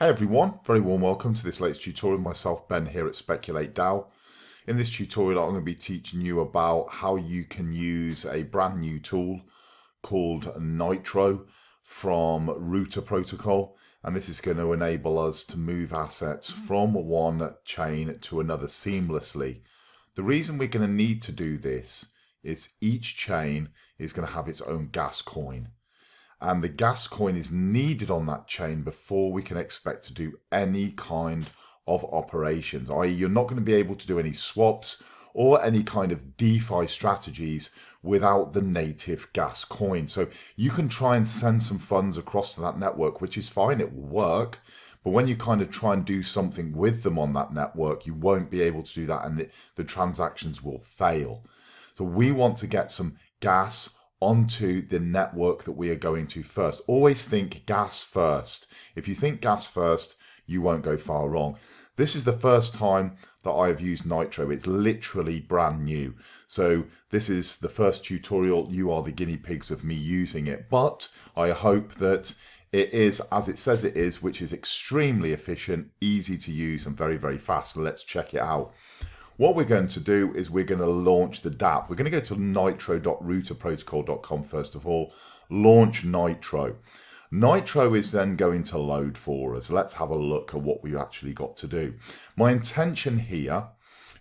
Hey everyone, very warm welcome to this latest tutorial. Myself, Ben, here at Speculate DAO. In this tutorial, I'm going to be teaching you about how you can use a brand new tool called Nitro from Router Protocol. And this is going to enable us to move assets from one chain to another seamlessly. The reason we're going to need to do this is each chain is going to have its own gas coin. And the gas coin is needed on that chain before we can expect to do any kind of operations, i.e. you're not going to be able to do any swaps or any kind of DeFi strategies without the native gas coin. So you can try and send some funds across to that network, which is fine, it will work. But when you kind of try and do something with them on that network, you won't be able to do that and the transactions will fail. So we want to get some gas onto the network that we are going to first. Always think gas first. If you think gas first, you won't go far wrong. This is the first time that I have used Nitro. It's literally brand new. So this is the first tutorial. You are the guinea pigs of me using it. But I hope that it is as it says it is, which is extremely efficient, easy to use, and very, very fast. So let's check it out. What we're going to do is we're going to launch the dApp. We're going to go to nitro.routerprotocol.com first of all, launch Nitro. Nitro is then going to load for us. Let's have a look at what we've actually got to do. My intention here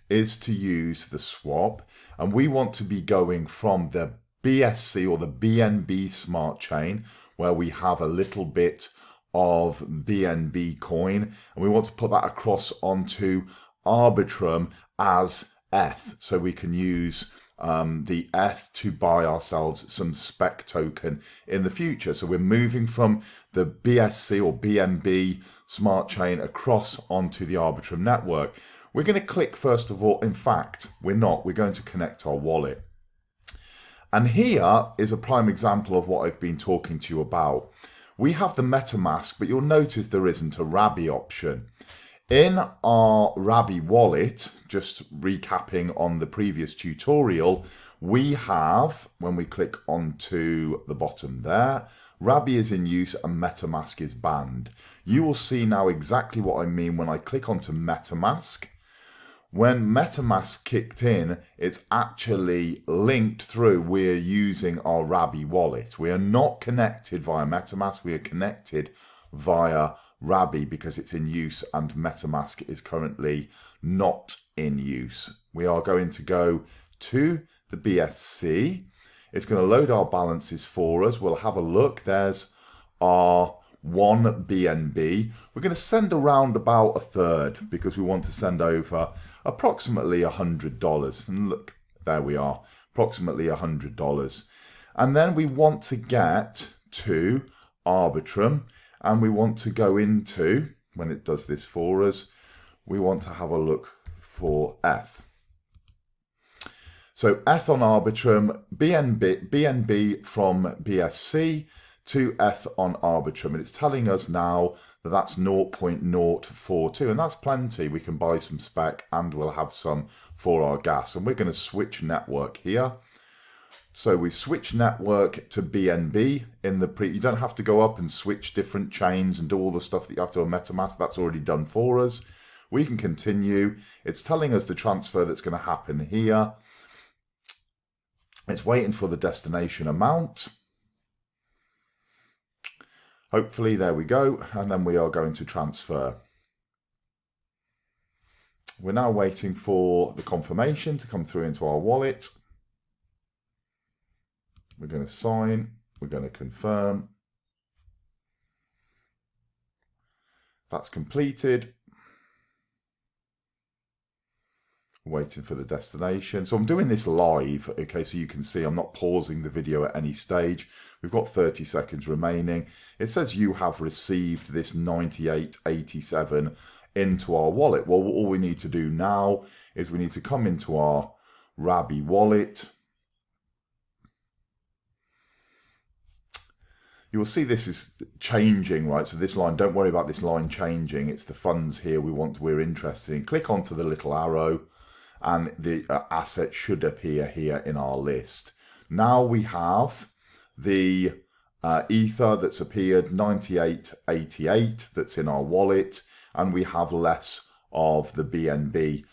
is to use the swap, and we want to be going from the BSC or the BNB smart chain, where we have a little bit of BNB coin, and we want to put that across onto Arbitrum as ETH, so we can use the ETH to buy ourselves some spec token in the future. So we're moving from the BSC or BNB smart chain across onto the Arbitrum network. We're going to click first of all, in fact, we're going to connect our wallet. And here is a prime example of what I've been talking to you about. We have the MetaMask, but you'll notice there isn't a Rabby option. In our Rabby Wallet, just recapping on the previous tutorial, we have, when we click onto the bottom there, Rabby is in use and MetaMask is banned. You will see now exactly what I mean when I click onto MetaMask. When MetaMask kicked in, it's actually linked through, we're using our Rabby Wallet. We are not connected via MetaMask, we are connected via Rabby because it's in use and MetaMask is currently not in use. We are going to go to the BSC. It's going to load our balances for us. We'll have a look. There's our one BNB. We're going to send around about a third because we want to send over approximately $100. And look, there we are, approximately $100. And then we want to get to Arbitrum. And we want to go into, when it does this for us, we want to have a look for ETH. So ETH on Arbitrum, BNB from BSC to ETH on Arbitrum. And it's telling us now that that's 0.042. And that's plenty. We can buy some spec and we'll have some for our gas. And we're going to switch network here. So we switch network to BNB in the you don't have to go up and switch different chains and do all the stuff that you have to on MetaMask. That's already done for us. We can continue. It's telling us the transfer that's going to happen here. It's waiting for the destination amount. Hopefully, there we go. And then we are going to transfer. We're now waiting for the confirmation to come through into our wallet. We're going to sign, we're going to confirm. That's completed. Waiting for the destination. So I'm doing this live, okay, so you can see I'm not pausing the video at any stage. We've got 30 seconds remaining. It says you have received this 98.87 into our wallet. Well, all we need to do now is we need to come into our Rabby Wallet. You will see this is changing, right? So this line, don't worry about this line changing. It's the funds here we're interested in. Click onto the little arrow and the asset should appear here in our list. Now we have the Ether that's appeared, 9888 that's in our wallet, and we have less of the BNB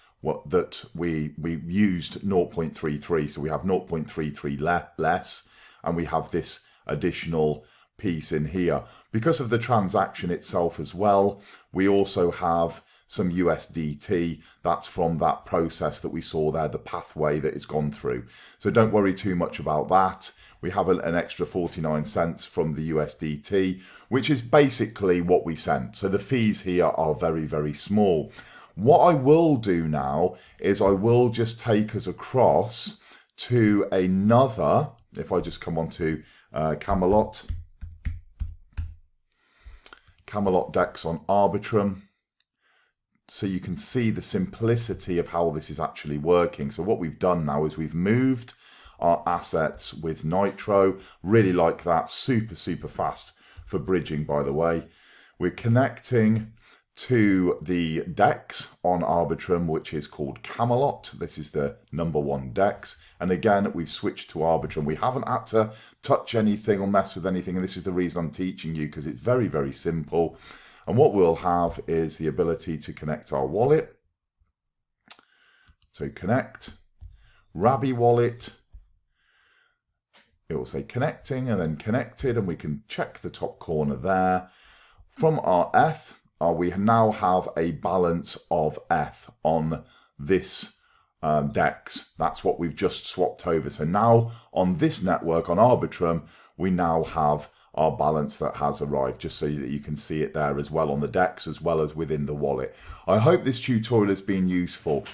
that we used 0.33, so we have 0.33 less, and we have this additional piece in here. Because of the transaction itself as well, we also have some USDT. That's from that process that we saw there, the pathway that it's gone through. So don't worry too much about that. We have an extra 49 cents from the USDT, which is basically what we sent. So the fees here are very, very small. What I will do now is I will just take us across to another, if I just come on to Camelot DEX on Arbitrum, so you can see the simplicity of how this is actually working. So what we've done now is we've moved our assets with Nitro. Really like that, super, super fast for bridging, by the way. We're connecting to the DEX on Arbitrum, which is called Camelot. This is the #1 DEX. And again, we've switched to Arbitrum. We haven't had to touch anything or mess with anything. And this is the reason I'm teaching you, because it's very, very simple. And what we'll have is the ability to connect our wallet. So connect, Rabby Wallet. It will say connecting and then connected, and we can check the top corner there. From our ETH, we now have a balance of ETH on this DEX. That's what we've just swapped over. So now on this network, on Arbitrum, we now have our balance that has arrived, just so that you can see it there as well on the DEX as well as within the wallet. I hope this tutorial has been useful.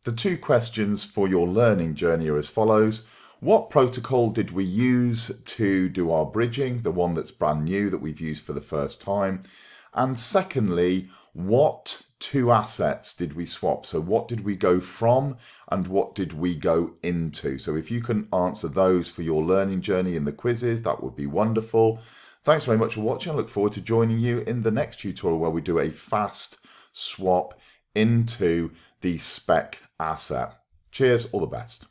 The 2 questions for your learning journey are as follows. What protocol did we use to do our bridging, the one that's brand new that we've used for the first time? And secondly, what 2 assets did we swap? So what did we go from and what did we go into? So if you can answer those for your learning journey in the quizzes, that would be wonderful. Thanks very much for watching. I look forward to joining you in the next tutorial where we do a fast swap into the spec asset. Cheers, all the best.